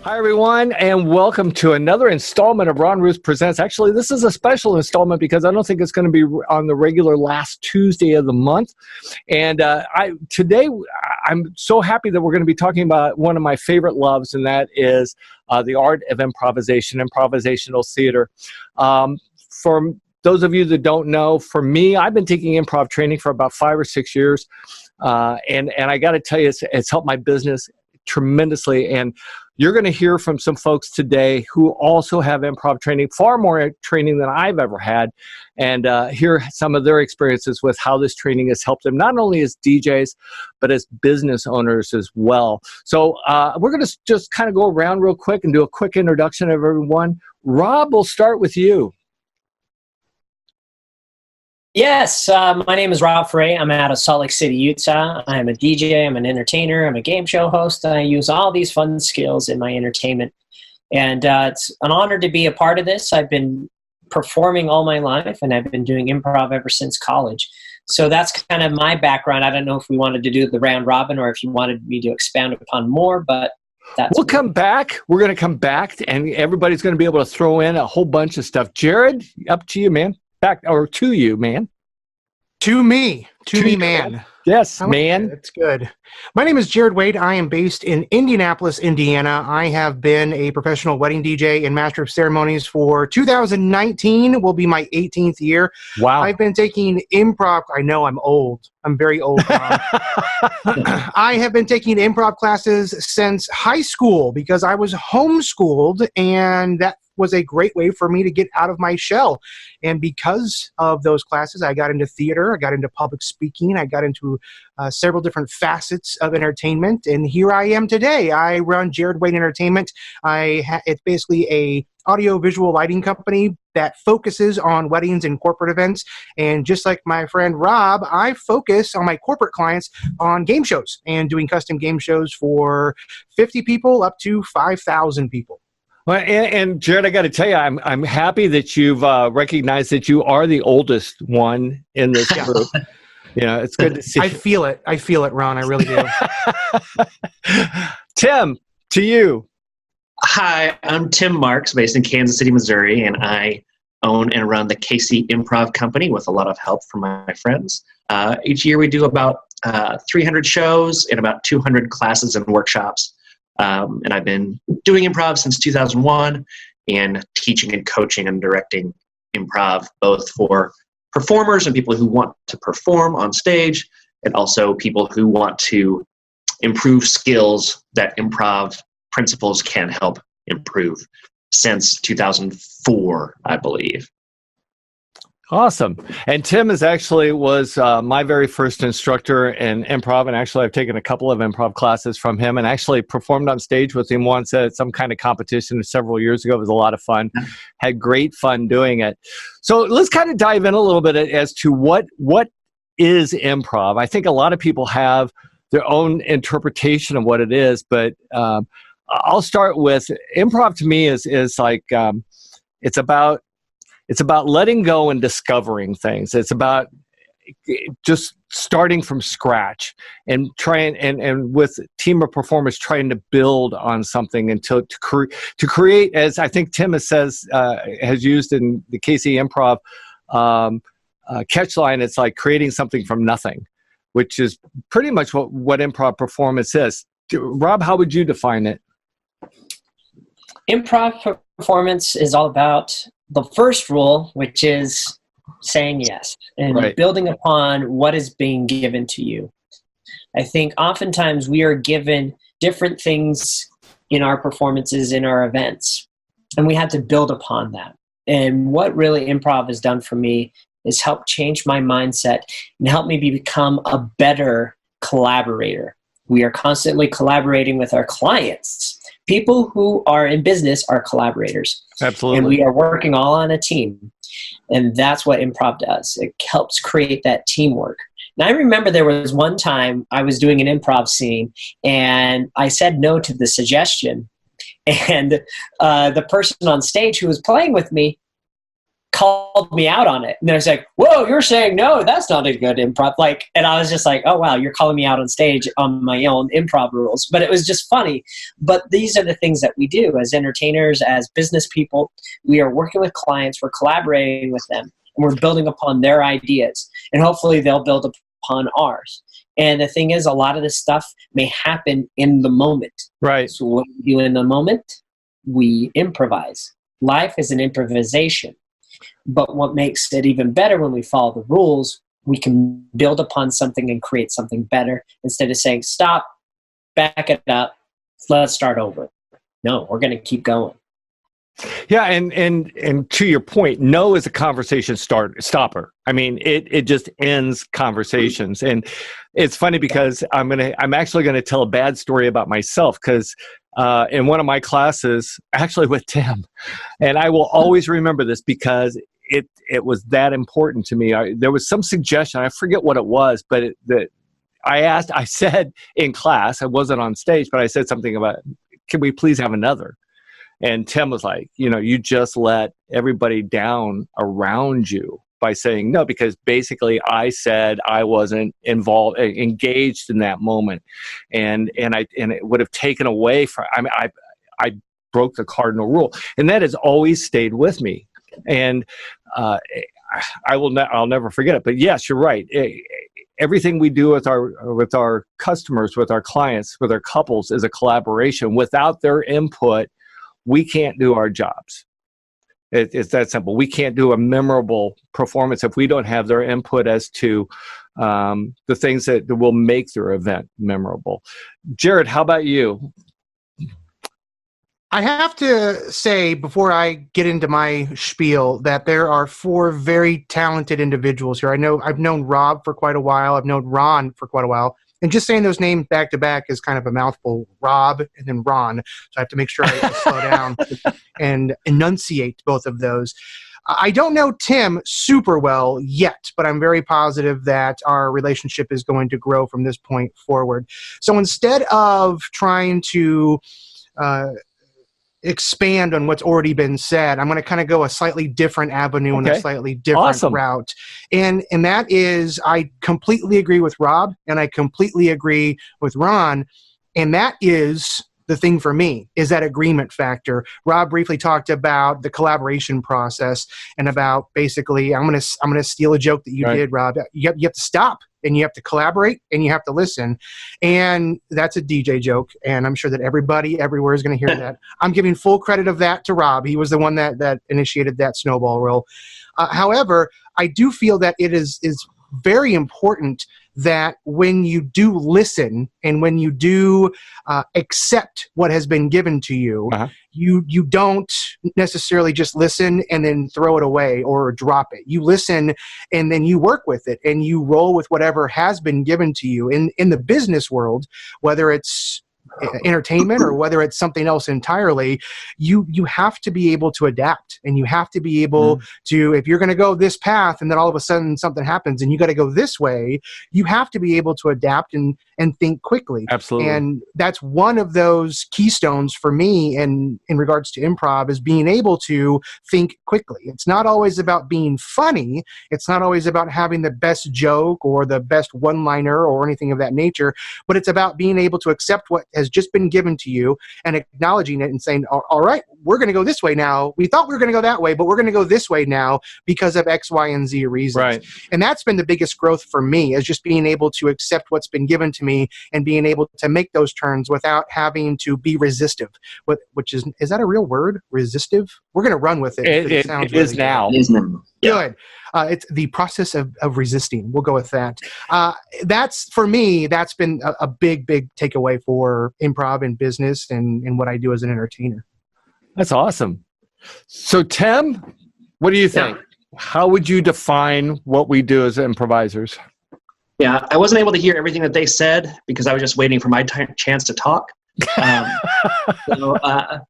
Hi, everyone, and welcome to another installment of Ron Ruth Presents. Actually, this is a special installment because I don't think it's going to be on the regular last Tuesday of the month. And today, I'm so happy that we're going to be talking about one of my favorite loves, and that is the art of improvisation, improvisational theater. For those of you that don't know, for me, I've been taking improv training for about 5 or 6 years. And I got to tell you, it's helped my business tremendously. And you're going to hear from some folks today who also have improv training, far more training than I've ever had, and hear some of their experiences with how this training has helped them, not only as DJs, but as business owners as well. So we're going to just kind of go around real quick and do a quick introduction of everyone. Rob, we'll start with you. Yes, my name is Rob Ferre. I'm out of Salt Lake City, Utah. I'm a DJ, I'm an entertainer, I'm a game show host. I use all these fun skills in my entertainment. And it's an honor to be a part of this. I've been performing all my life, and I've been doing improv ever since college. So that's kind of my background. I don't know if we wanted to do the round robin or if you wanted me to expound upon more, but we'll come back. We're going to come back, and everybody's going to be able to throw in a whole bunch of stuff. Jared, up to you, man. Back or to you, man. To me, man. Yes, man. That's good. My name is Jared Wade. I am based in Indianapolis, Indiana. I have been a professional wedding DJ and master of ceremonies for 2019 will be my 18th year. Wow. I've been taking improv. I know I'm old. I'm very old now. I have been taking improv classes since high school because I was homeschooled, and that was a great way for me to get out of my shell. And because of those classes, I got into theater, I got into public speaking, I got into several different facets of entertainment, and here I am today. I run Jared Wade Entertainment. It's basically a audio-visual lighting company that focuses on weddings and corporate events. And just like my friend Rob, I focus on my corporate clients on game shows and doing custom game shows for 50 people up to 5,000 people. Well, and Jared, I got to tell you, I'm happy that you've recognized that you are the oldest one in this group. You know, it's good to see. I feel it, Ron. I really do. Tim, to you. Hi, I'm Tim Marks, based in Kansas City, Missouri, and I own and run the KC Improv Company with a lot of help from my friends. Each year we do about 300 shows and about 200 classes and workshops. And I've been doing improv since 2001 and teaching and coaching and directing improv, both for performers and people who want to perform on stage, and also people who want to improve skills that improv principles can help improve, since 2004, I believe. Awesome. And Tim was my very first instructor in improv, and actually I've taken a couple of improv classes from him and actually performed on stage with him once at some kind of competition several years ago. It was a lot of fun. Had great fun doing it. So let's kind of dive in a little bit as to what is improv. I think a lot of people have their own interpretation of what it is, but I'll start with improv. To me is like it's about letting go and discovering things. It's about just starting from scratch and trying and with a team of performers trying to build on something until to create, as I think Tim has used in the KC Improv catchline. It's like creating something from nothing, which is pretty much what improv performance is. Rob, how would you define it? Improv performance is all about the first rule, which is saying yes and building upon what is being given to you. I think oftentimes we are given different things in our performances, in our events, and we have to build upon that. And what really improv has done for me is help change my mindset and help me become a better collaborator. We are constantly collaborating with our clients. People who are in business are collaborators. Absolutely. And we are working all on a team. And that's what improv does. It helps create that teamwork. Now, I remember there was one time I was doing an improv scene, and I said no to the suggestion. And the person on stage who was playing with me called me out on it. And they're like, whoa, you're saying no, that's not a good improv. Like, and I was just like, oh, wow, you're calling me out on stage on my own improv rules. But it was just funny. But these are the things that we do as entertainers, as business people. We are working with clients, we're collaborating with them, and we're building upon their ideas. And hopefully they'll build upon ours. And the thing is, a lot of this stuff may happen in the moment. Right. So what we do in the moment, we improvise. Life is an improvisation. But what makes it even better when we follow the rules, we can build upon something and create something better instead of saying, stop, back it up, let's start over. No, we're going to keep going. Yeah, and to your point, no is a conversation stopper. I mean, it just ends conversations. And it's funny because I'm actually going to tell a bad story about myself, because in one of my classes, actually with Tim, and I will always remember this because it was that important to me. There was some suggestion, I forget what it was, but I said in class, I wasn't on stage, but I said something about, can we please have another? And Tim was like, you just let everybody down around you by saying no, because basically I said I wasn't engaged in that moment, and it would have taken away from. I broke the cardinal rule, and that has always stayed with me, and I'll never forget it. But yes, you're right. Everything we do with our customers, with our clients, with our couples is a collaboration. Without their input, we can't do our jobs. It's that simple. We can't do a memorable performance if we don't have their input as to the things that will make their event memorable. Jared, how about you? I have to say, before I get into my spiel, that there are 4 very talented individuals here. I've known Rob for quite a while. I've known Ron for quite a while. And just saying those names back to back is kind of a mouthful. Rob and then Ron. So I have to make sure I slow down and enunciate both of those. I don't know Tim super well yet, but I'm very positive that our relationship is going to grow from this point forward. So instead of trying to expand on what's already been said, I'm going to kind of go a slightly different avenue and a slightly different route. And that is, I completely agree with Rob and I completely agree with Ron. And that is the thing for me, is that agreement factor. Rob briefly talked about the collaboration process and about basically, I'm going to steal a joke that you did, Rob. You have to stop and you have to collaborate and you have to listen. And that's a DJ joke. And I'm sure that everybody everywhere is going to hear that. I'm giving full credit of that to Rob. He was the one that initiated that snowball roll. However, I do feel that it is very important that when you do listen and when you do accept what has been given to you, you don't necessarily just listen and then throw it away or drop it. You listen and then you work with it and you roll with whatever has been given to you. In the business world, whether it's entertainment or whether it's something else entirely, you have to be able to adapt, and you have to be able to, if you're going to go this path and then all of a sudden something happens and you got to go this way, you have to be able to adapt and think quickly. Absolutely. And that's one of those keystones for me in regards to improv, is being able to think quickly. It's not always about being funny. It's not always about having the best joke or the best one-liner or anything of that nature, but it's about being able to accept what has just been given to you and acknowledging it and saying, all right, we're going to go this way now. We thought we were going to go that way, but we're going to go this way now because of X, Y, and Z reasons. Right. And that's been the biggest growth for me, is just being able to accept what's been given to me and being able to make those turns without having to be resistive. Which is that a real word? Resistive? We're going to run with it. It really is now. Good. It's the process of resisting. We'll go with that. That's, for me, that's been a big takeaway for improv and business and what I do as an entertainer. That's awesome. So, Tim, what do you think? How would you define what we do as improvisers? Yeah, I wasn't able to hear everything that they said because I was just waiting for my chance to talk. No, I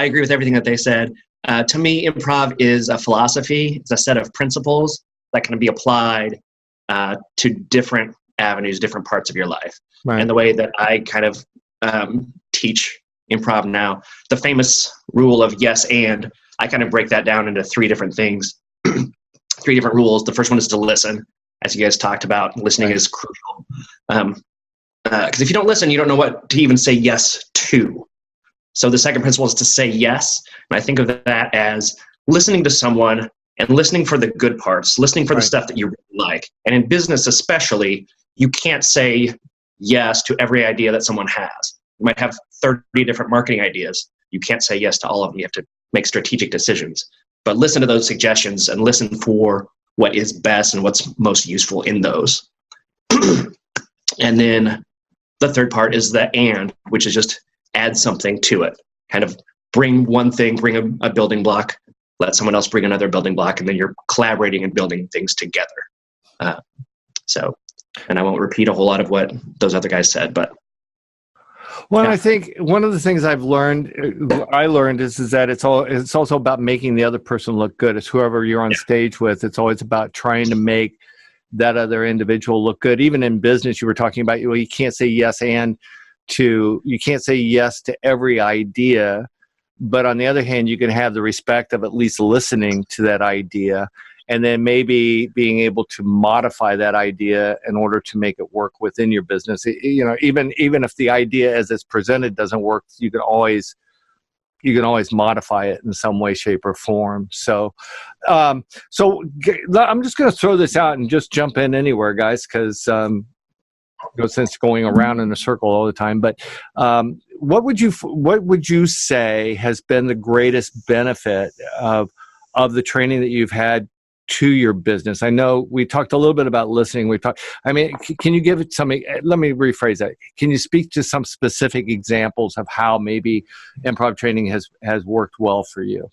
agree with everything that they said. To me, improv is a philosophy. It's a set of principles that can be applied to different avenues, different parts of your life. Right. And the way that I kind of teach improv now, the famous rule of yes and, I kind of break that down into three different things, three different rules. The first one is to listen. As you guys talked about, listening is crucial. Because if you don't listen, you don't know what to even say yes to. So the second principle is to say yes. And I think of that as listening to someone and listening for the good parts, listening for the stuff that you really like. And in business especially, you can't say yes to every idea that someone has. You might have 30 different marketing ideas. You can't say yes to all of them. You have to make strategic decisions. But listen to those suggestions and listen for what is best and what's most useful in those. And then the third part is the and, which is just add something to it. Kind of bring one thing, bring a building block, let someone else bring another building block, and then you're collaborating and building things together. And I won't repeat a whole lot of what those other guys said, but. Well, I think one of the things I learned is that it's also about making the other person look good. It's whoever you're on stage with. It's always about trying to make that other individual look good. Even in business, you were talking about, you can't say yes you can't say yes to every idea, but on the other hand, you can have the respect of at least listening to that idea, and then maybe being able to modify that idea in order to make it work within your business. Even if the idea as it's presented doesn't work, you can always modify it in some way, shape, or form. So I'm just going to throw this out and just jump in anywhere, guys, because no sense going around in a circle all the time. But what would you say has been the greatest benefit of the training that you've had to your business? I know we talked a little bit about listening. Can you give it some, let me rephrase that. Can you speak to some specific examples of how maybe improv training has worked well for you?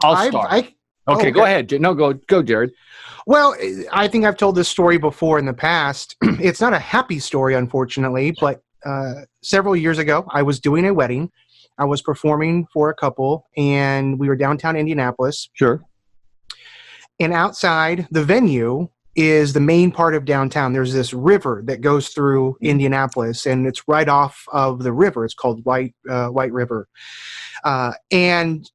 I'll start. Okay, go ahead. No, go, Jared. Well, I think I've told this story before in the past. It's not a happy story, unfortunately, but several years ago, I was doing a wedding. I was performing for a couple, and we were downtown Indianapolis. Sure. And outside the venue is the main part of downtown. There's this river that goes through Indianapolis, and it's right off of the river. It's called White River. And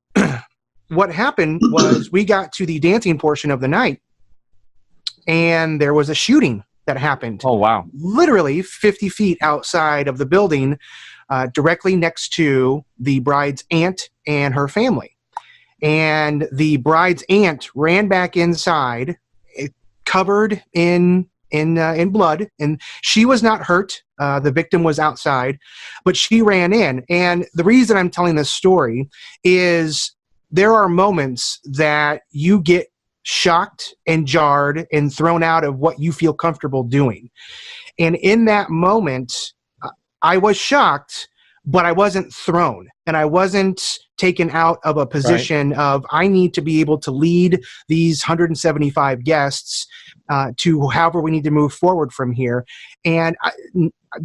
what happened was we got to the dancing portion of the night, and there was a shooting that happened. Oh, wow. Literally 50 feet outside of the building, directly next to the bride's aunt and her family. And the bride's aunt ran back inside, covered in blood, and she was not hurt. The victim was outside, but she ran in. And the reason I'm telling this story is there are moments that you get shocked and jarred and thrown out of what you feel comfortable doing. And in that moment, I was shocked, but I wasn't thrown, and I wasn't taken out of a position of I need to be able to lead these 175 guests to however we need to move forward from here. And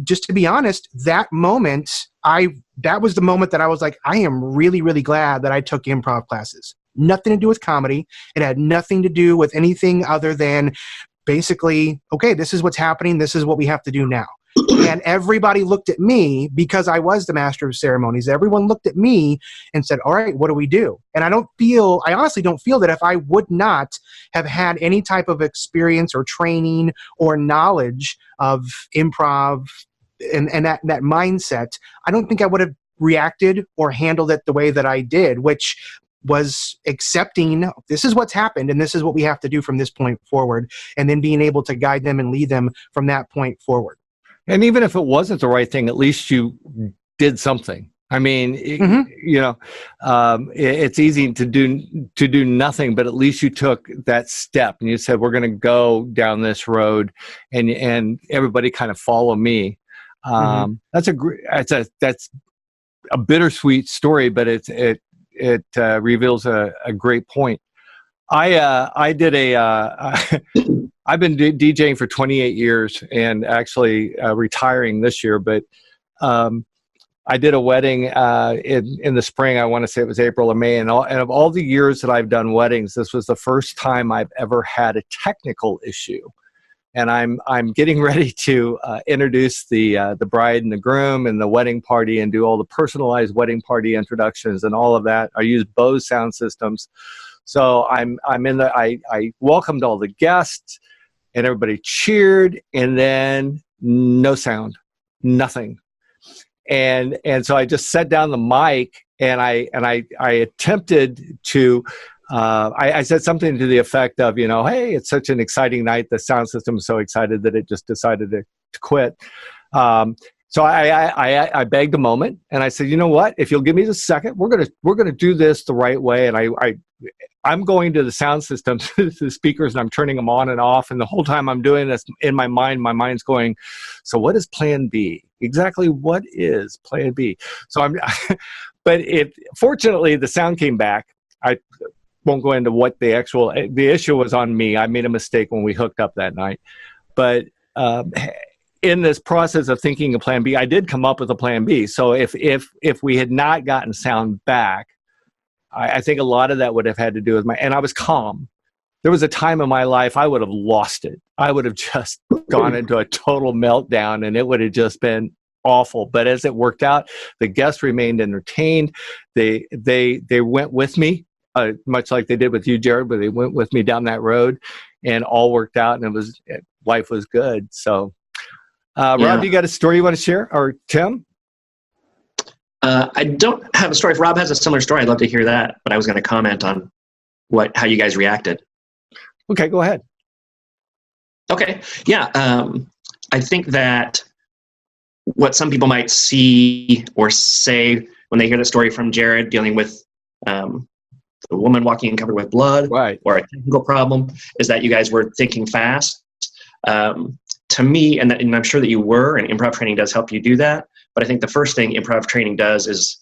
just to be honest, that moment, that was the moment that I was like, I am really, really glad that I took improv classes. Nothing to do with comedy. It had nothing to do with anything other than basically, okay, this is what's happening. This is what we have to do now. And everybody looked at me because I was the master of ceremonies. Everyone looked at me and said, all right, what do we do? And I honestly don't feel that if I would not have had any type of experience or training or knowledge of improv and that mindset, I don't think I would have reacted or handled it the way that I did, which was accepting this is what's happened and this is what we have to do from this point forward, and then being able to guide them and lead them from that point forward. And even if it wasn't the right thing, at least you did something. I mean, it's easy to do nothing, but at least you took that step and you said, we're going to go down this road, and everybody kind of follow me. That's a bittersweet story, but it reveals a great point. I've been DJing for 28 years and actually retiring this year, but I did a wedding in the spring. I want to say it was April or May, and of all the years that I've done weddings, this was the first time I've ever had a technical issue. and I'm getting ready to introduce the bride and the groom and the wedding party and do all the personalized wedding party introductions and all of that. I use Bose sound systems. So I'm in the, I welcomed all the guests and everybody cheered, and then no sound, nothing. And so I just set down the mic and I attempted to, I said something to the effect of, hey, it's such an exciting night. The sound system is so excited that it just decided to quit. So I begged a moment and I said, you know what, if you'll give me just a second, we're going to do this the right way. And I'm going to the sound system, to the speakers, and I'm turning them on and off. And the whole time I'm doing this in my mind's going, so what is plan B? Exactly what is plan B? So but fortunately the sound came back. I won't go into what the issue was on me. I made a mistake when we hooked up that night. But in this process of thinking of plan B, I did come up with a plan B. So if we had not gotten sound back, I think a lot of that would have had to do with and I was calm. There was a time in my life I would have lost it. I would have just gone into a total meltdown and it would have just been awful. But as it worked out, the guests remained entertained. They went with me, much like they did with you, Jared, but they went with me down that road and all worked out, and life was good. So Rob, you got a story you want to share, or Tim? I don't have a story. If Rob has a similar story, I'd love to hear that. But I was going to comment on how you guys reacted. Okay, go ahead. Okay, yeah. I think that what some people might see or say when they hear the story from Jared dealing with a woman walking in covered with blood, right, or a technical problem, is that you guys were thinking fast. To me, and I'm sure that you were, and improv training does help you do that. But I think the first thing improv training does is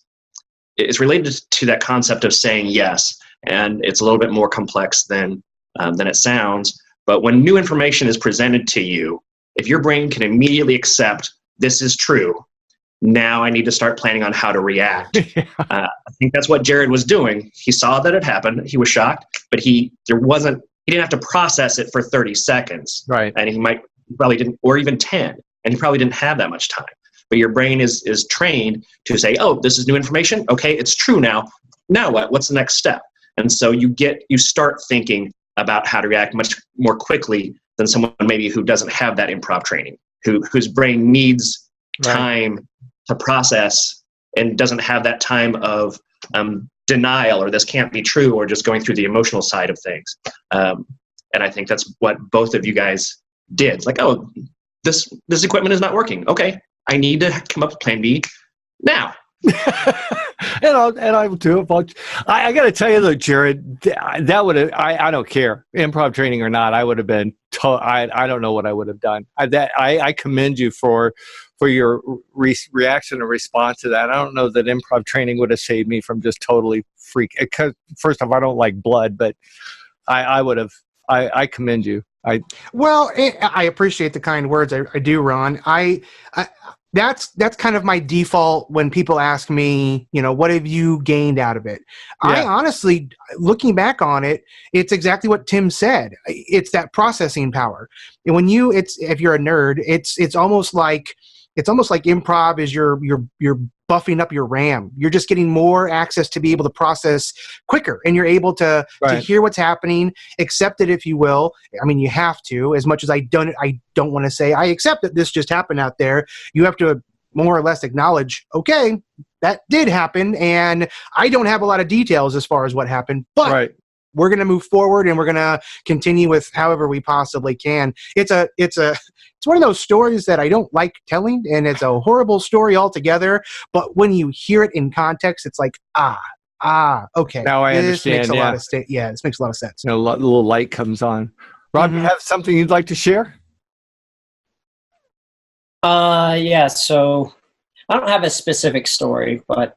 related to that concept of saying yes, and it's a little bit more complex than it sounds. But when new information is presented to you, if your brain can immediately accept this is true, now I need to start planning on how to react. I think that's what Jared was doing. He saw that it happened. He was shocked, but he didn't have to process it for 30 seconds. Right. And he probably didn't, or even 10, and he probably didn't have that much time. But your brain is trained to say, oh, this is new information. Okay, it's true now. Now what? What's the next step? And so you start thinking about how to react much more quickly than someone maybe who doesn't have that improv training, whose brain needs time to process and doesn't have that time of denial, or this can't be true, or just going through the emotional side of things. And I think that's what both of you guys did. It's like, oh, this equipment is not working. Okay, I need to come up with plan B now. and I will do it. I got to tell you though, Jared, that would have, I don't care, improv training or not, I would have been, I don't know what I would have done. I commend you for your reaction and response to that. I don't know that improv training would have saved me from just totally because first off, I don't like blood, but I would have, I commend you. I appreciate the kind words. I do, Ron. That's kind of my default when people ask me, what have you gained out of it? Yeah. I honestly, looking back on it, it's exactly what Tim said. It's that processing power. And if you're a nerd, it's almost like improv is you're buffing up your RAM. You're just getting more access to be able to process quicker, and you're able to hear what's happening, accept it, if you will. I mean, you have to, as much as I don't want to say, I accept that this just happened out there. You have to more or less acknowledge, okay, that did happen, and I don't have a lot of details as far as what happened, but we're going to move forward and we're going to continue with however we possibly can. It's one of those stories that I don't like telling, and it's a horrible story altogether. But when you hear it in context, it's like, okay. Now I understand. This makes a lot of sense. A little light comes on. Rob, you have something you'd like to share? Yeah. So I don't have a specific story, but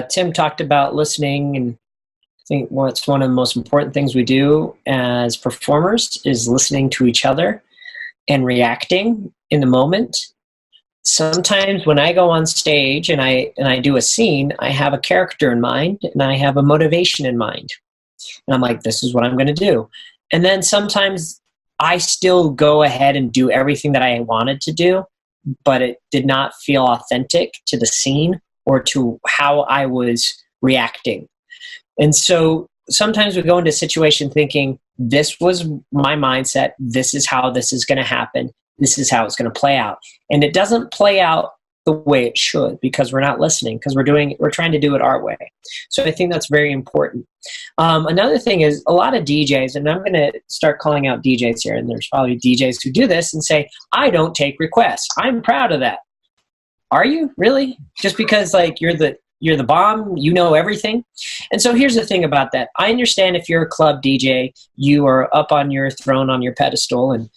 Tim talked about listening, and I think what's one of the most important things we do as performers is listening to each other and reacting in the moment. Sometimes when I go on stage and I do a scene, I have a character in mind and I have a motivation in mind. And I'm like, this is what I'm going to do. And then sometimes I still go ahead and do everything that I wanted to do, but it did not feel authentic to the scene or to how I was reacting. And so sometimes we go into a situation thinking, this was my mindset, this is how this is going to happen, this is how it's going to play out. And it doesn't play out the way it should, because we're not listening, because we're trying to do it our way. So I think that's very important. Another thing is a lot of DJs, and I'm going to start calling out DJs here, and there's probably DJs who do this and say, I don't take requests. I'm proud of that. Are you really? Just because like you're the bomb, you know everything? And so here's the thing about that. I understand if you're a club DJ, you are up on your throne, on your pedestal, and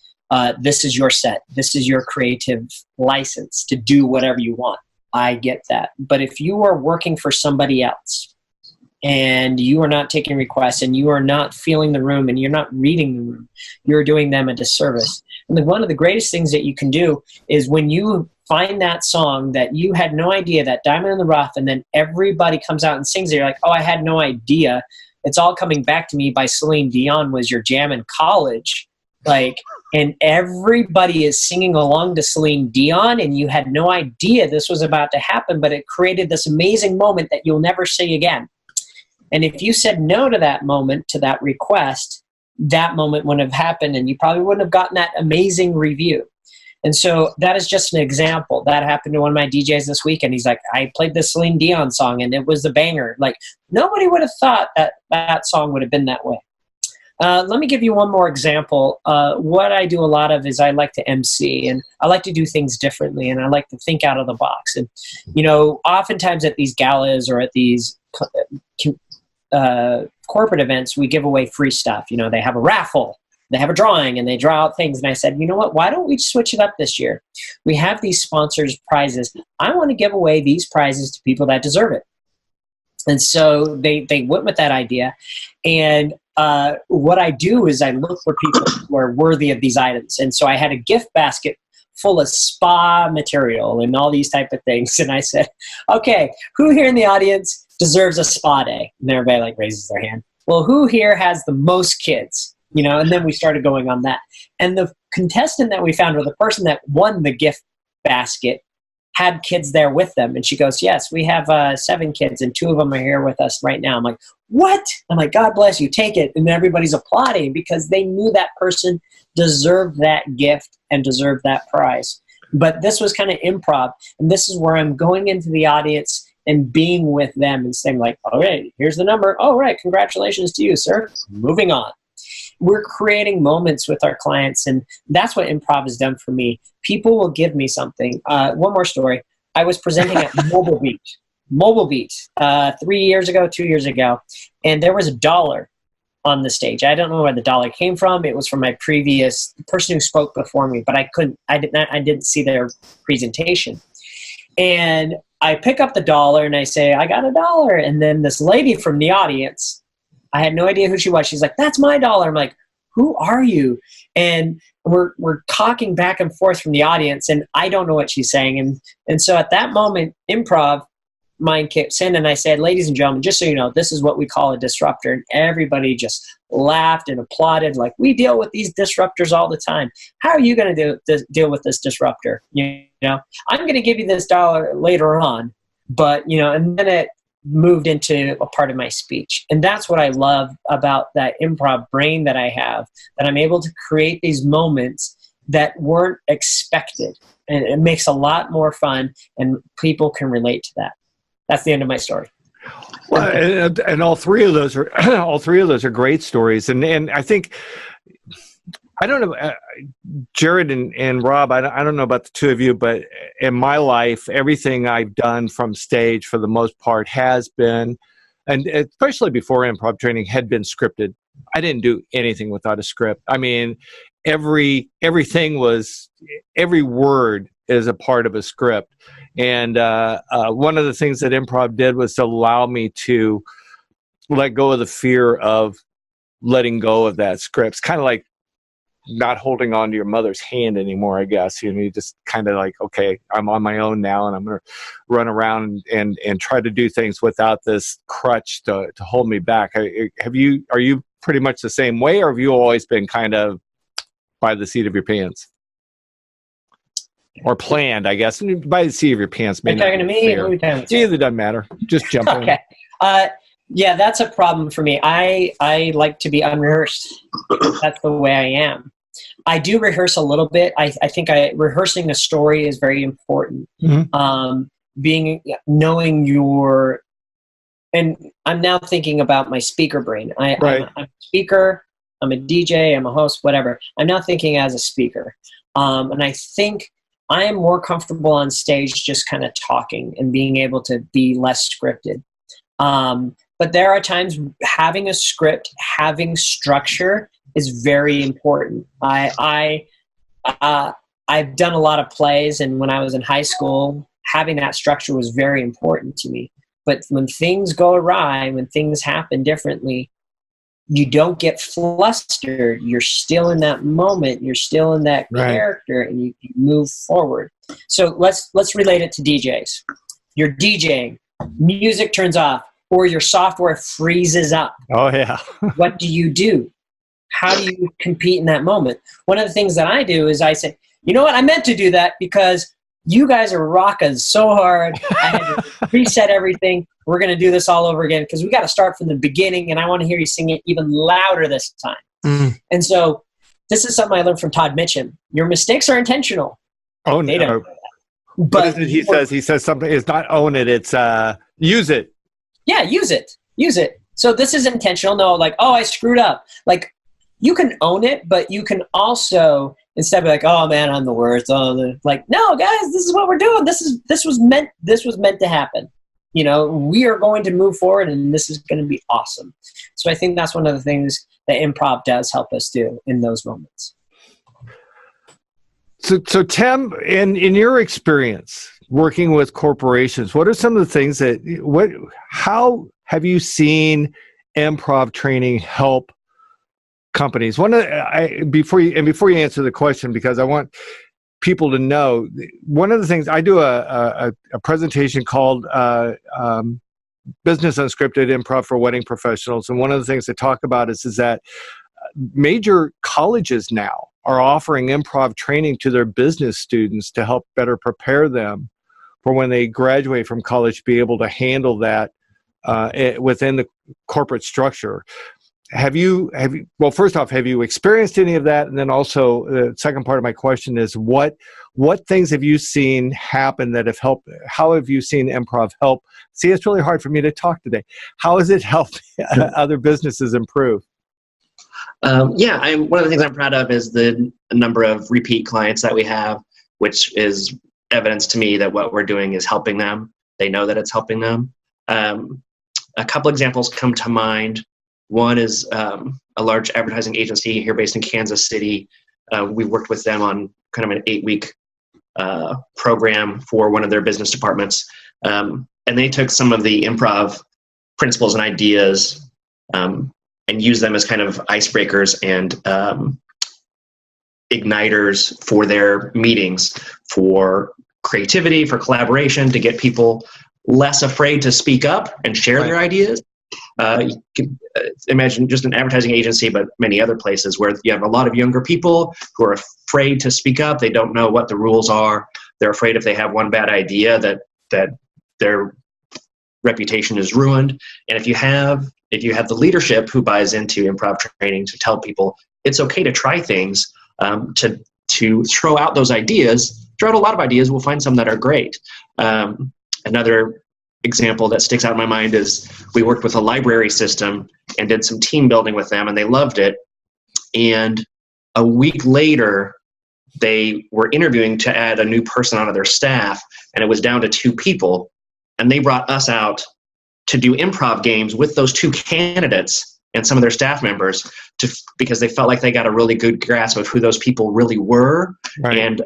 this is your set. This is your creative license to do whatever you want. I get that. But if you are working for somebody else and you are not taking requests and you are not feeling the room and you're not reading the room, you're doing them a disservice. And one of the greatest things that you can do is when you find that song that you had no idea, that diamond in the rough, and then everybody comes out and sings it, you're like, oh, I had no idea. It's All Coming Back to Me by Celine Dion was your jam in college. Like, and everybody is singing along to Celine Dion, and you had no idea this was about to happen, but it created this amazing moment that you'll never see again. And if you said no to that moment, to that request, that moment wouldn't have happened, and you probably wouldn't have gotten that amazing review. And so that is just an example. That happened to one of my DJs this weekend. He's like, I played the Celine Dion song, and it was a banger. Like, nobody would have thought that that song would have been that way. Let me give you one more example. What I do a lot of is I like to MC, and I like to do things differently, and I like to think out of the box. And, you know, oftentimes at these galas or at these corporate events, we give away free stuff. You know, they have a raffle, they have a drawing, and they draw out things. And I said, you know what, why don't we switch it up this year? We have these sponsors prizes. I want to give away these prizes to people that deserve it. And so they went with that idea. And what I do is I look for people who are worthy of these items. And so I had a gift basket full of spa material and all these type of things. And I said, okay, who here in the audience deserves a spa day? And everybody like raises their hand. Well, who here has the most kids? You know, and then we started going on that. And the contestant that we found, or the person that won the gift basket, had kids there with them. And she goes, yes, we have 7 kids, and 2 of them are here with us right now. I'm like, what? I'm like, God bless you, take it. And everybody's applauding because they knew that person deserved that gift and deserved that prize. But this was kind of improv. And this is where I'm going into the audience and being with them and saying like, all right, here's the number. All right, congratulations to you, sir. Moving on. We're creating moments with our clients, and that's what improv has done for me. People will give me something. One more story. I was presenting at Mobile Beat 3 years ago, 2 years ago, and there was $1 on the stage. I don't know where the $1 came from. It was from my previous person who spoke before me, but I didn't see their presentation. And I pick up the $1 and I say, I got $1. And then this lady from the audience, I had no idea who she was. She's like, that's my $1. I'm like, who are you? And we're talking back and forth from the audience, and I don't know what she's saying. And so at that moment, improv mind kicks in, and I said, ladies and gentlemen, just so you know, this is what we call a disruptor. And everybody just laughed and applauded, like, we deal with these disruptors all the time. How are you going to deal with this disruptor? You know, I'm going to give you this $1 later on, but, you know, and then it moved into a part of my speech. And that's what I love about that improv brain that I have, that I'm able to create these moments that weren't expected. And it makes a lot more fun, and people can relate to that. That's the end of my story. Well, and all three of those are great stories. And I think, I don't know, Jared and Rob, I don't know about the two of you, but in my life, everything I've done from stage for the most part has been, and especially before improv training, had been scripted. I didn't do anything without a script. I mean, every word is a part of a script. And one of the things that improv did was to allow me to let go of the fear of letting go of that script. It's kind of like not holding on to your mother's hand anymore, I guess. You know, you just kind of like, okay, I'm on my own now, and I'm going to run around and try to do things without this crutch to hold me back. Are you pretty much the same way, or have you always been kind of by the seat of your pants. Or planned, I guess. By the seat of your pants. Are you talking to me or Either doesn't matter. Just jump in. Okay. Yeah, that's a problem for me. I like to be unrehearsed. That's the way I am. I do rehearse a little bit. I think rehearsing a story is very important. Mm-hmm. Knowing your, and I'm now thinking about my speaker brain. I'm a speaker, I'm a DJ, I'm a host, whatever. I'm now thinking as a speaker. And I think I am more comfortable on stage just kind of talking and being able to be less scripted. But there are times having a script, having structure is very important. I've done a lot of plays, and when I was in high school, having that structure was very important to me. But when things go awry, when things happen differently, you don't get flustered. You're still in that moment. You're still in that character, and you move forward. So let's relate it to DJs. You're DJing, music turns off, or your software freezes up. Oh, yeah. What do? How do you compete in that moment? One of the things that I do is I say, you know what? I meant to do that because you guys are rocking so hard. I had to reset everything. We're going to do this all over again because we got to start from the beginning, and I want to hear you sing it even louder this time. Mm. And so this is something I learned from Todd Mitchum. Your mistakes are intentional. Oh, no. But what is it he says? He says something. It's not own it. It's use it. Yeah, use it. Use it. So this is intentional. No, like, oh, I screwed up. Like, you can own it, but you can also, instead of like, oh man, I'm the worst. Like, no, guys, this is what we're doing. This was meant to happen. You know, we are going to move forward, and this is going to be awesome. So I think that's one of the things that improv does help us do in those moments. So Tim, in your experience working with corporations, what are some of the things how have you seen improv training help companies? Before you answer the question, because I want people to know, one of the things I do a presentation called Business Unscripted Improv for Wedding Professionals, and one of the things I talk about is that major colleges now are offering improv training to their business students to help better prepare them for when they graduate from college to be able to handle that within the corporate structure. Well, first off, have you experienced any of that? And then also the second part of my question is what things have you seen happen that have helped? How have you seen improv help? See, it's really hard for me to talk today. How has it helped other businesses improve? One of the things I'm proud of is the number of repeat clients that we have, which is evidence to me that what we're doing is helping them. They know that it's helping them. A couple examples come to mind. One is a large advertising agency here based in Kansas City. We worked with them on kind of an 8-week program for one of their business departments. And they took some of the improv principles and ideas and used them as kind of icebreakers and igniters for their meetings, for creativity, for collaboration, to get people less afraid to speak up and share their ideas. You can imagine just an advertising agency, but many other places where you have a lot of younger people who are afraid to speak up. They don't know what the rules are. They're afraid if they have one bad idea that their reputation is ruined. And if you have the leadership who buys into improv training to tell people it's okay to try things, to throw out those ideas, throw out a lot of ideas, we'll find some that are great. Another example that sticks out in my mind is we worked with a library system and did some team building with them, and they loved it. And a week later, they were interviewing to add a new person onto their staff, and it was down to 2 people. And they brought us out to do improv games with those 2 candidates and some of their staff members because they felt like they got a really good grasp of who those people really were, and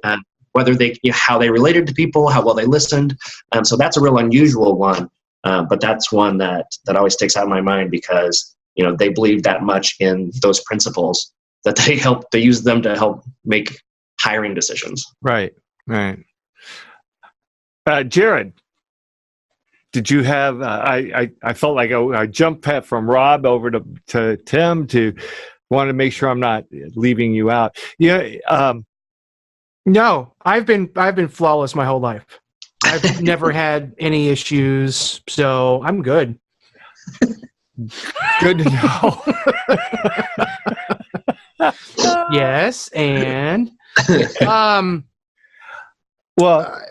whether how they related to people, how well they listened. So that's a real unusual one, but that's one that always sticks out in my mind because they believe that much in those principles that they use them to help make hiring decisions. Right. Jared, did you have? I felt like I jumped from Rob over to Tim. Want to make sure I'm not leaving you out. Yeah. No, I've been flawless my whole life. I've never had any issues, so I'm good. Good to know. Yes, and well,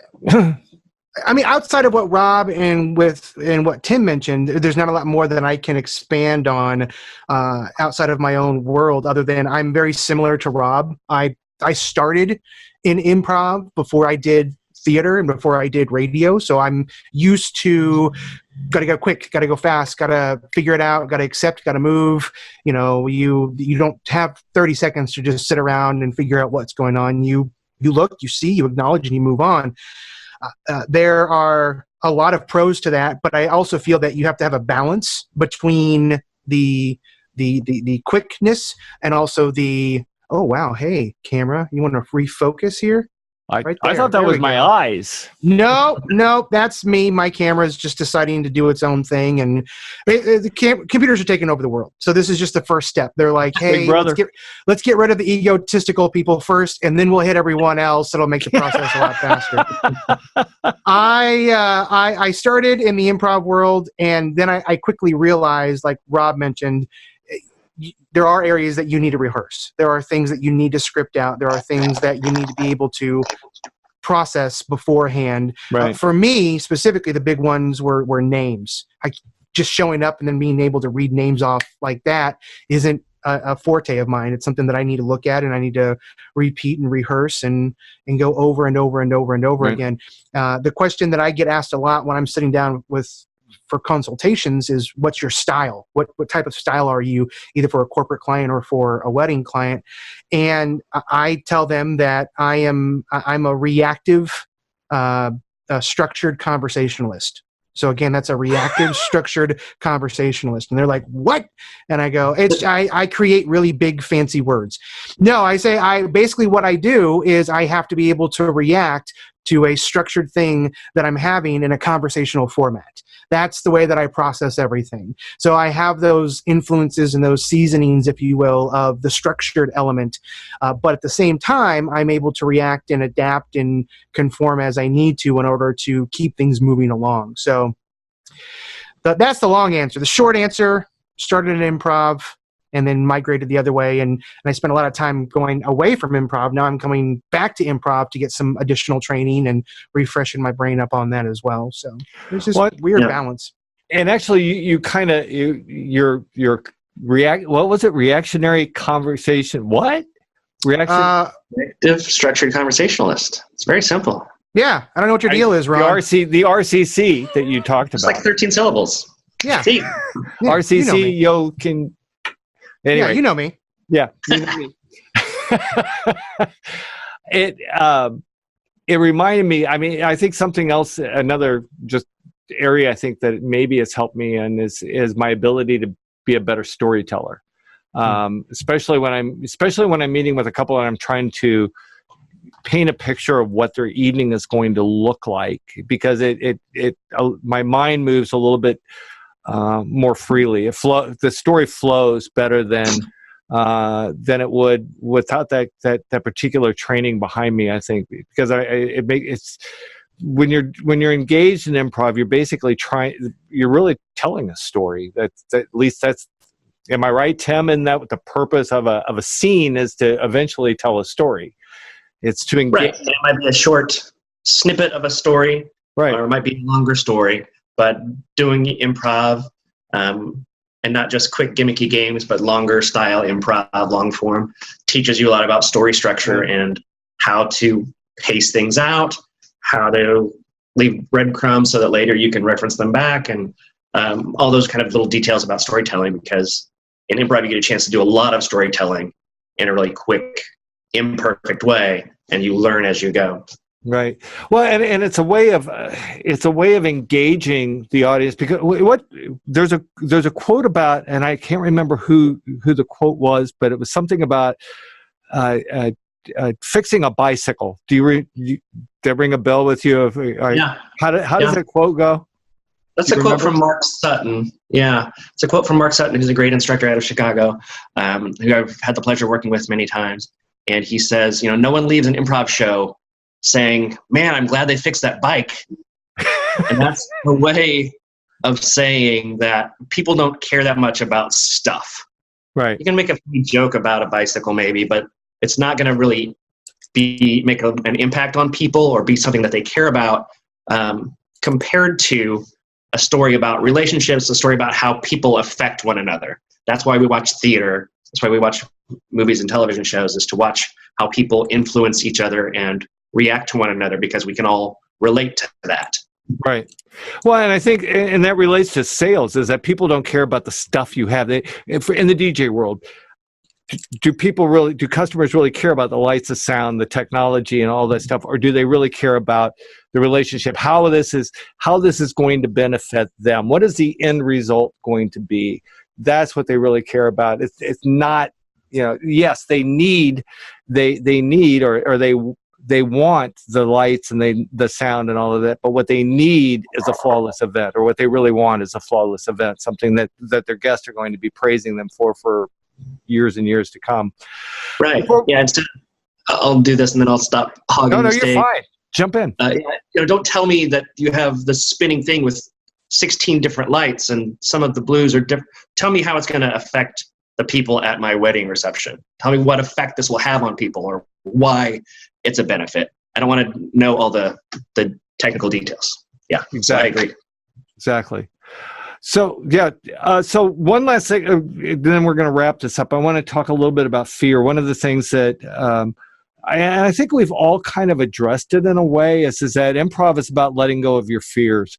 I mean, outside of what Rob and what Tim mentioned, there's not a lot more that I can expand on outside of my own world, other than I'm very similar to Rob. I started in improv before I did theater and before I did radio, so I'm used to gotta go quick, gotta go fast, gotta figure it out, gotta accept, gotta move. You know, you don't have 30 seconds to just sit around and figure out what's going on. You look, you see, you acknowledge, and you move on. There are a lot of pros to that, but I also feel that you have to have a balance between the quickness and also the, oh wow, hey camera, you want to refocus here? Right I thought that was my eyes. No, that's me. My camera is just deciding to do its own thing, and computers are taking over the world. So this is just the first step. They're like, hey, let's get rid of the egotistical people first, and then we'll hit everyone else. It'll make the process a lot faster. I started in the improv world, and then I quickly realized, like Rob mentioned, there are areas that you need to rehearse. There are things that you need to script out. There are things that you need to be able to process beforehand. Right. For me, specifically, the big ones were names. Just showing up and then being able to read names off like that isn't a forte of mine. It's something that I need to look at, and I need to repeat and rehearse and go over and over and over and over again. The question that I get asked a lot when I'm sitting down for consultations is, what's your style? What type of style are you, either for a corporate client or for a wedding client? And I tell them that I'm a reactive, structured conversationalist. So again, that's a reactive, structured conversationalist. And they're like, what? And I go, I create really big, fancy words. No, I say, basically what I do is I have to be able to react to a structured thing that I'm having in a conversational format. That's the way that I process everything. So I have those influences and those seasonings, if you will, of the structured element. But at the same time, I'm able to react and adapt and conform as I need to in order to keep things moving along. So that's the long answer. The short answer, started in improv and then migrated the other way. And I spent a lot of time going away from improv. Now I'm coming back to improv to get some additional training and refreshing my brain up on that as well. So there's this weird balance. And actually, you kind of, your what was it? Reactionary conversation. What? Reactive structured conversationalist. It's very simple. Yeah. I don't know what your deal is, Ron. The RCC that you talked about. It's like 13 syllables. Yeah. See? Yeah, RCC, anyway. Yeah, you know me. Yeah. You know me. It reminded me, I mean, I think something else, another just area I think that maybe has helped me in is my ability to be a better storyteller. Especially when I'm meeting with a couple and I'm trying to paint a picture of what their evening is going to look like, because my mind moves a little bit more freely. The story flows better than it would without that particular training behind me. I think because it's when you're engaged in improv, you're basically you're really telling a story. At least that's. Am I right, Tim? In that the purpose of a scene is to eventually tell a story. It's to engage. Right. It might be a short snippet of a story, right, or it might be a longer story. But doing improv, and not just quick gimmicky games, but longer style improv, long form, teaches you a lot about story structure and how to pace things out, how to leave breadcrumbs so that later you can reference them back, and all those kind of little details about storytelling, because in improv you get a chance to do a lot of storytelling in a really quick, imperfect way, and you learn as you go. Right. Well, and it's a way of engaging the audience, because there's a quote about, and I can't remember who the quote was, but it was something about fixing a bicycle. Did that ring a bell with you? Yeah. How does that quote go? That's a quote from Mark Sutton. Yeah, it's a quote from Mark Sutton, who's a great instructor out of Chicago, who I've had the pleasure of working with many times. And he says, no one leaves an improv show saying, man, I'm glad they fixed that bike. And that's a way of saying that people don't care that much about stuff. Right. You can make a joke about a bicycle maybe, but it's not going to really make an impact on people or be something that they care about, compared to a story about relationships, a story about how people affect one another. That's why we watch theater. That's why we watch movies and television shows, is to watch how people influence each other and react to one another, because we can all relate to that. Right. Well, and I think, and that relates to sales, is that people don't care about the stuff you have. In the DJ world, do customers really care about the lights, the sound, the technology, and all that stuff, or do they really care about the relationship? How this is going to benefit them? What is the end result going to be? That's what they really care about. It's not, yes, they need, or they want the lights and the sound and all of that, but what they need is a flawless event, or what they really want is a flawless event, something that their guests are going to be praising them for years and years to come. Right. Instead, I'll do this and then I'll stop hogging the stage. You're fine. Jump in. Don't tell me that you have the spinning thing with 16 different lights and some of the blues are different. Tell me how it's going to affect the people at my wedding reception. Tell me what effect this will have on people, or why it's a benefit. I don't want to know all the technical details. Yeah, exactly. So I agree. Exactly. So, so one last thing, then we're going to wrap this up. I want to talk a little bit about fear. One of the things that I think we've all kind of addressed it in a way is that improv is about letting go of your fears.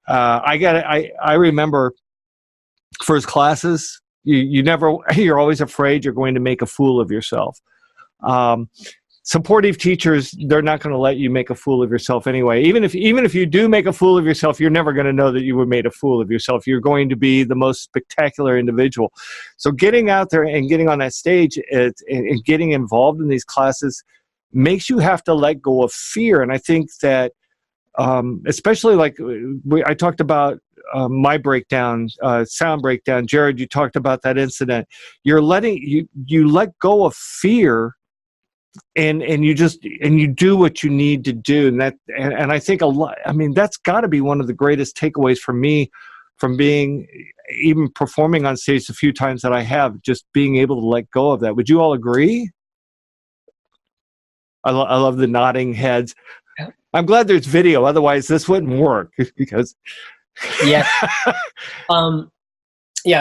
I remember first classes, you're always afraid you're going to make a fool of yourself. Supportive teachers, they're not going to let you make a fool of yourself anyway. Even if you do make a fool of yourself, you're never going to know that you were made a fool of yourself. You're going to be the most spectacular individual. So getting out there and getting on that stage and getting involved in these classes makes you have to let go of fear. And I think that especially like I talked about my breakdown, sound breakdown. Jared, you talked about that incident. You're you let go of fear, and you do what you need to do, and I think a lot. I mean, that's got to be one of the greatest takeaways for me from being, even performing on stage the few times that I have, just being able to let go of that. Would you all agree? I love the nodding heads. I'm glad there's video. Otherwise, this wouldn't work because. Yeah.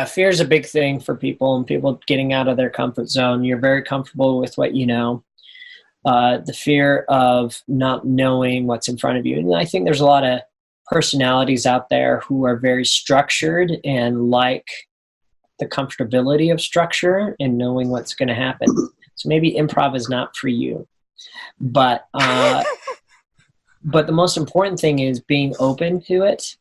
Fear is a big thing for people, and people getting out of their comfort zone. You're very comfortable with what you know. The fear of not knowing what's in front of you. And I think there's a lot of personalities out there who are very structured and like the comfortability of structure and knowing what's going to happen. So maybe improv is not for you. But the most important thing is being open to it.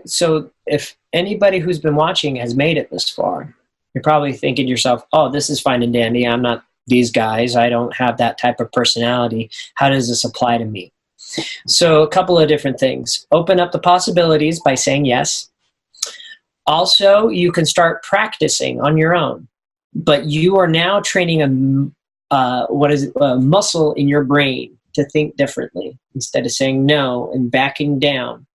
So if anybody who's been watching has made it this far, you're probably thinking to yourself, oh, this is fine and dandy. I'm not these guys. I don't have that type of personality. How does this apply to me? So a couple of different things. Open up the possibilities by saying yes. Also, you can start practicing on your own, but you are now training a muscle in your brain to think differently instead of saying no and backing down.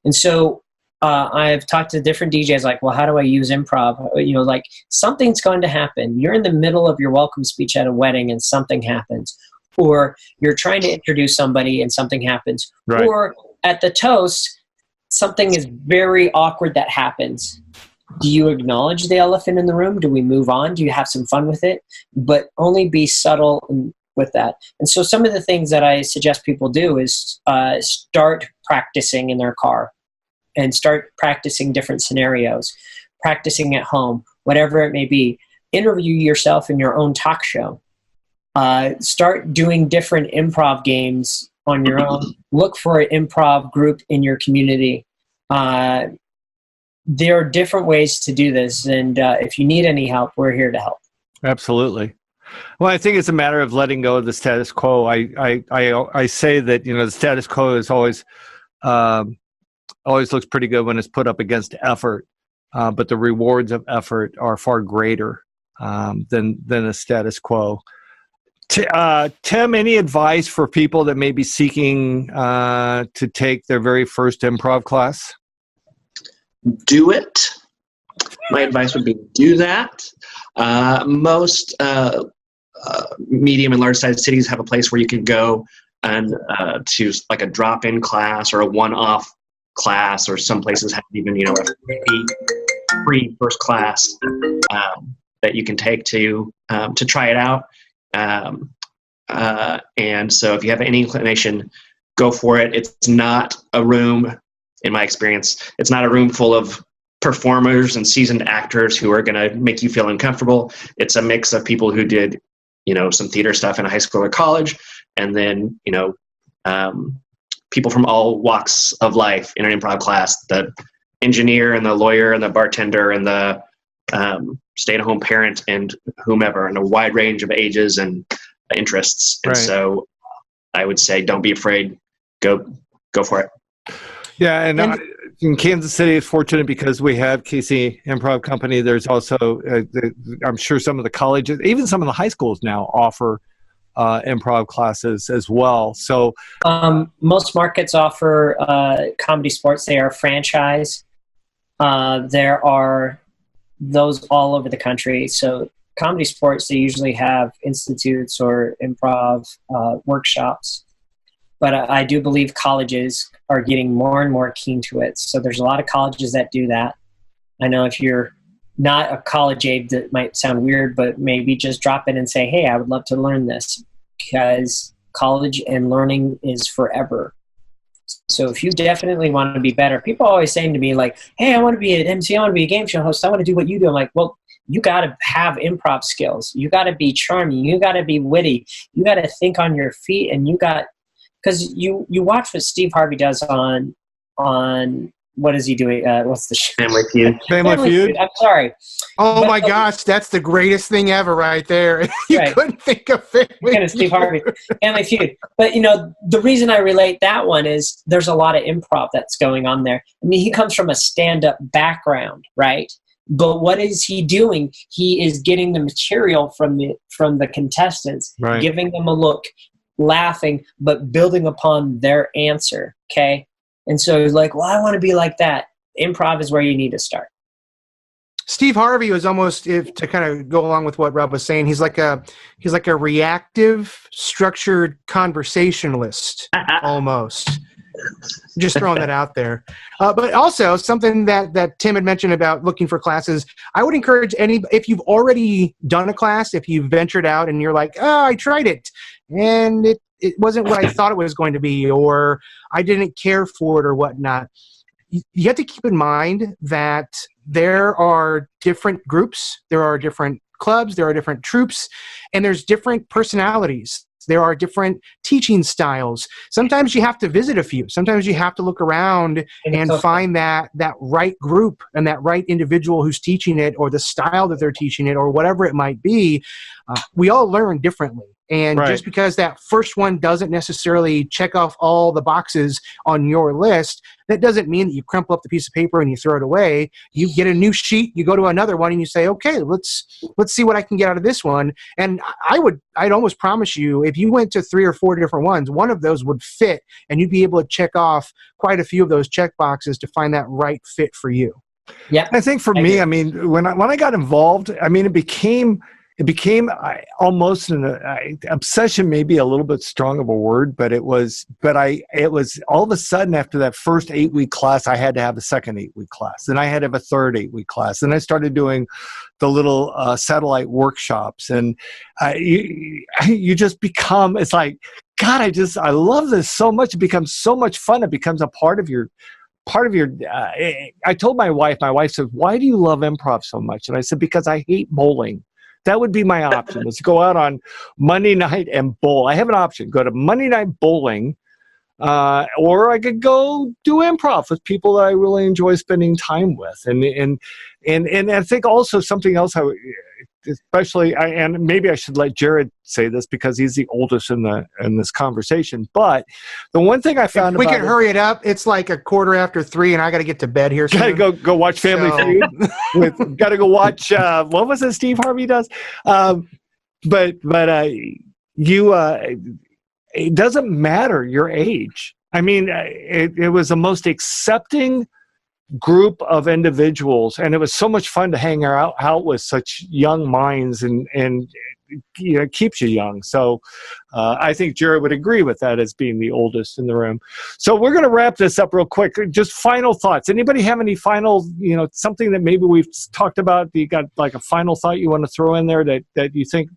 And so I've talked to different DJs like, well, how do I use improv? Like something's going to happen. You're in the middle of your welcome speech at a wedding and something happens. Or you're trying to introduce somebody and something happens. Right. Or at the toast, something is very awkward that happens. Do you acknowledge the elephant in the room? Do we move on? Do you have some fun with it? But only be subtle with that. And so some of the things that I suggest people do is start practicing in their car and start practicing different scenarios, practicing at home, whatever it may be. Interview yourself in your own talk show. Start doing different improv games on your own. Look for an improv group in your community. There are different ways to do this, and if you need any help, we're here to help. Absolutely. Well, I think it's a matter of letting go of the status quo. I say that the status quo is always always looks pretty good when it's put up against effort, but the rewards of effort are far greater than a status quo. Tim, any advice for people that may be seeking to take their very first improv class? Do it. My advice would be do that. Most medium and large sized cities have a place where you can go and to like a drop-in class or a one-off class, or some places have even a free first class that you can take to try it out. And so if you have any inclination, go for it. It's not a room, in my experience, it's not a room full of performers and seasoned actors who are going to make you feel uncomfortable. It's a mix of people who did, some theater stuff in high school or college, and then, people from all walks of life in an improv class, the engineer and the lawyer and the bartender and the stay-at-home parent and whomever, and a wide range of ages and interests. And so I would say, don't be afraid. Go for it. Yeah. And in Kansas City is fortunate because we have KC Improv Company. There's also, I'm sure some of the colleges, even some of the high schools now offer improv classes as well. So most markets offer comedy sports. They are franchise. There are those all over the country. So comedy sports, they usually have institutes or improv workshops. But I do believe colleges are getting more and more keen to it. So there's a lot of colleges that do that. I know if you're not a college aide, that might sound weird, but maybe just drop in and say, hey, I would love to learn this, because college and learning is forever. So if you definitely want to be better, people are always saying to me like, hey, I want to be an MC, I want to be a game show host, I want to do what you do. I'm like, well, you got to have improv skills. You got to be charming. You got to be witty. You got to think on your feet, and because you watch what Steve Harvey does on what is he doing? What's the show? Family Feud. Family Feud. I'm sorry. Oh my gosh, that's the greatest thing ever right there. You couldn't think of it. Steve Harvey, Family Feud. But the reason I relate that one is there's a lot of improv that's going on there. I mean, he comes from a stand-up background, right? But what is he doing? He is getting the material from the contestants, giving them a look, laughing, but building upon their answer. Okay. And so he's like, well, I want to be like that. Improv is where you need to start. Steve Harvey was almost, to kind of go along with what Rob was saying, he's like a reactive, structured conversationalist almost. Just throwing that out there. But also something that Tim had mentioned about looking for classes, I would encourage if you've already done a class, if you've ventured out and you're like, oh, I tried it and it wasn't what I thought it was going to be, or I didn't care for it or whatnot. You have to keep in mind that there are different groups, there are different clubs, there are different troupes, and there's different personalities. There are different teaching styles. Sometimes you have to visit a few. Sometimes you have to look around and find that right group and that right individual who's teaching it, or the style that they're teaching it, or whatever it might be. We all learn differently. And just because that first one doesn't necessarily check off all the boxes on your list, that doesn't mean that you crumple up the piece of paper and you throw it away. You get a new sheet, you go to another one, and you say, okay, let's see what I can get out of this one. And I'd almost promise you, if you went to 3 or 4 different ones, one of those would fit, and you'd be able to check off quite a few of those check boxes to find that right fit for you. Yeah, I think for me, I mean, when I got involved, I mean, it became almost an obsession, maybe a little bit strong of a word, but it was all of a sudden after that first 8-week class, I had to have a second 8-week class. Then I had to have a third 8-week class. And I started doing the little satellite workshops, and you just become, it's like, God, I love this so much. It becomes so much fun. It becomes a part of your, I told my wife said, why do you love improv so much? And I said, because I hate bowling. That would be my option. Let's go out on Monday night and bowl. I have an option. Go to Monday night bowling, or I could go do improv with people that I really enjoy spending time with. And I think also something else especially, and maybe I should let Jared say this because he's the oldest in this conversation. But the one thing I found, if we can hurry it up. It's like 3:15, and I got to get to bed here soon. Gotta go watch Family Feud. Gotta go watch. What was it Steve Harvey does? But it doesn't matter your age. I mean, it was the most accepting group of individuals, and it was so much fun to hang out with such young minds, and it keeps you young. So I think Jared would agree with that as being the oldest in the room. So we're going to wrap this up real quick. Just final thoughts. Anybody have any final, something that maybe we've talked about? You got like a final thought you want to throw in there that you think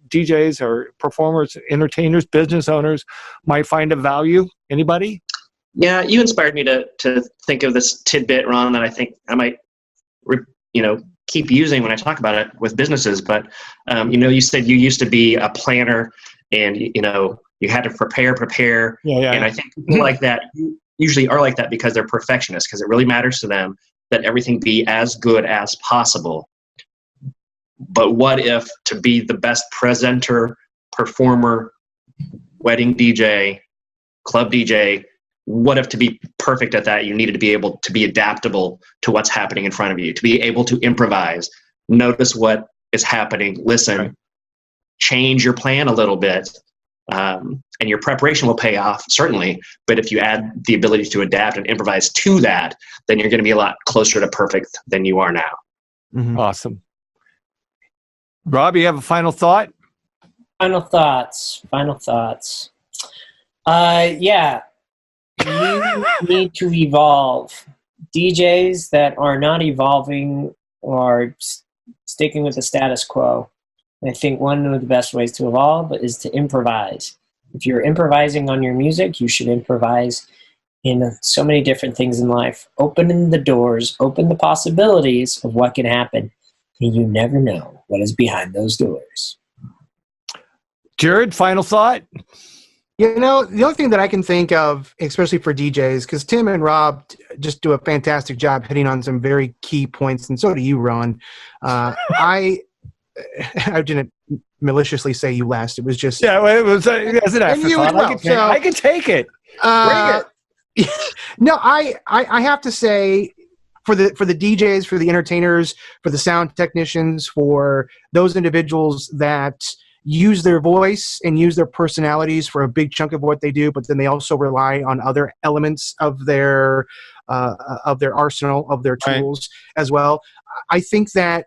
DJs or performers, entertainers, business owners might find of value? Anybody? Yeah, you inspired me to think of this tidbit, Ron, that I think I might, keep using when I talk about it with businesses. But, you said you used to be a planner, and, you had to prepare. Yeah. And I think people like that usually are like that because they're perfectionists, because it really matters to them that everything be as good as possible. But what if to be the best presenter, performer, wedding DJ, club DJ, what if to be perfect at that, you needed to be able to be adaptable to what's happening in front of you, to be able to improvise, notice what is happening, listen, right, change your plan a little bit, and your preparation will pay off, certainly. But if you add the ability to adapt and improvise to that, then you're going to be a lot closer to perfect than you are now. Mm-hmm. Awesome. Rob, you have a final thought? Final thoughts. Yeah. You need to evolve. DJs that are not evolving are sticking with the status quo. I think one of the best ways to evolve is to improvise. If you're improvising on your music, you should improvise in so many different things in life. Open the doors, open the possibilities of what can happen. And you never know what is behind those doors. Jared, final thought? The only thing that I can think of, especially for DJs, because Tim and Rob just do a fantastic job hitting on some very key points, and so do you, Ron. I didn't maliciously say you last. It was just... Yeah, it was an afterthought. Well. I can take it. Bring it. No, I have to say, for the DJs, for the entertainers, for the sound technicians, for those individuals that use their voice and use their personalities for a big chunk of what they do, but then they also rely on other elements of their arsenal, of their tools as well. I think that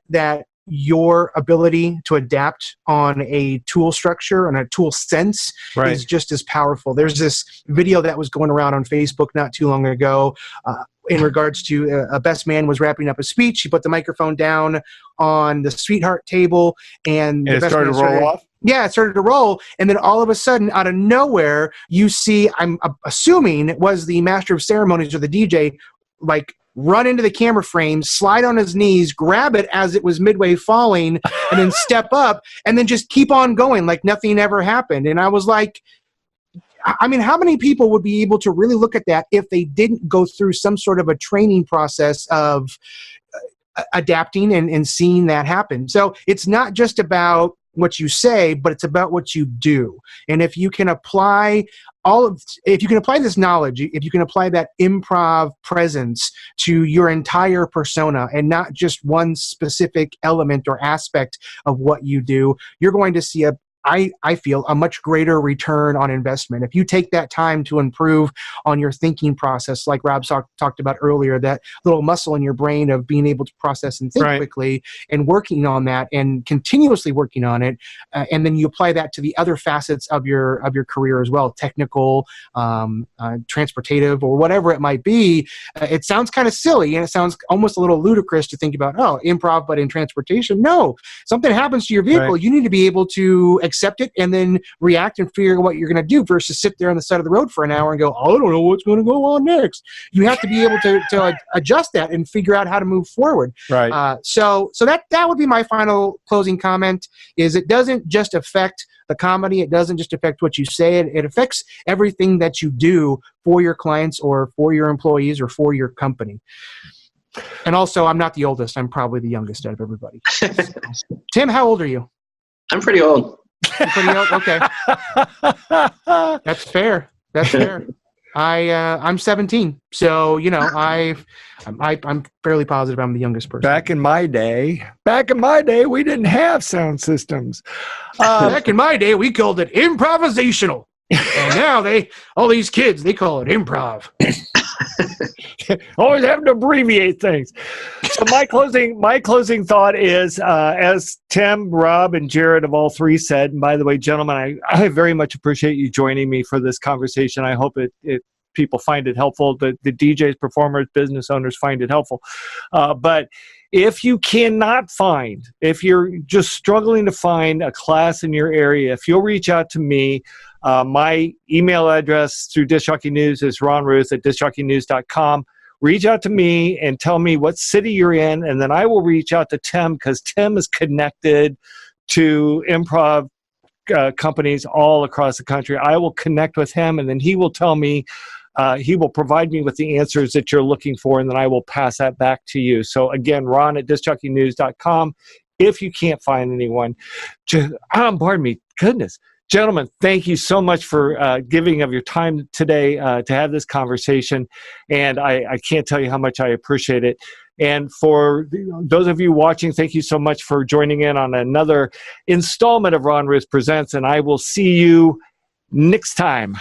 your ability to adapt on a tool structure and a tool sense is just as powerful. There's this video that was going around on Facebook not too long ago in regards to a best man was wrapping up a speech. He put the microphone down on the sweetheart table, and the best started man to roll off? Yeah, it started to roll, and then all of a sudden, out of nowhere, you see, I'm assuming it was the master of ceremonies or the DJ, like, run into the camera frame, slide on his knees, grab it as it was midway falling, and then step up, and then just keep on going like nothing ever happened. And I was like, I mean, how many people would be able to really look at that if they didn't go through some sort of a training process of adapting and seeing that happen? So it's not just about what you say, but it's about what you do. And if you can apply this knowledge, if you can apply that improv presence to your entire persona and not just one specific element or aspect of what you do, you're going to see I feel a much greater return on investment. If you take that time to improve on your thinking process, like Rob talked about earlier, that little muscle in your brain of being able to process and think quickly, and working on that and continuously working on it, and then you apply that to the other facets of your career as well, technical, transportative, or whatever it might be. It sounds kind of silly, and it sounds almost a little ludicrous to think about, improv, but in transportation. No, something happens to your vehicle, you need to be able to accept it and then react and figure out what you're going to do, versus sit there on the side of the road for an hour and go, I don't know what's going to go on next. You have to be able to adjust that and figure out how to move forward. So that would be my final closing comment, is it doesn't just affect the comedy. It doesn't just affect what you say. It affects everything that you do for your clients or for your employees or for your company. And also, I'm not the oldest. I'm probably the youngest out of everybody. So. Tim, how old are you? I'm pretty old. You're pretty old? Okay. That's fair. That's fair. I'm 17, so I'm fairly positive I'm the youngest person. Back in my day, we didn't have sound systems. Back in my day, we called it improvisational, and now all these kids they call it improv. Always having to abbreviate things. So my closing thought is, as Tim, Rob, and Jared have all three said, and by the way, gentlemen, I very much appreciate you joining me for this conversation. I hope people find it helpful. The DJs, performers, business owners find it helpful. But if you cannot find, if you're just struggling to find a class in your area, if you'll reach out to me, my email address through Disc Jockey News is ronruth@discjockeynews.com. Reach out to me and tell me what city you're in, and then I will reach out to Tim because Tim is connected to improv companies all across the country. I will connect with him, and then he will tell me, he will provide me with the answers that you're looking for, and then I will pass that back to you. So again, ron@discjockeynews.com. If you can't find anyone, pardon me, goodness. Gentlemen, thank you so much for giving of your time today to have this conversation, and I can't tell you how much I appreciate it. And for those of you watching, thank you so much for joining in on another installment of Ron Ruth Presents, and I will see you next time.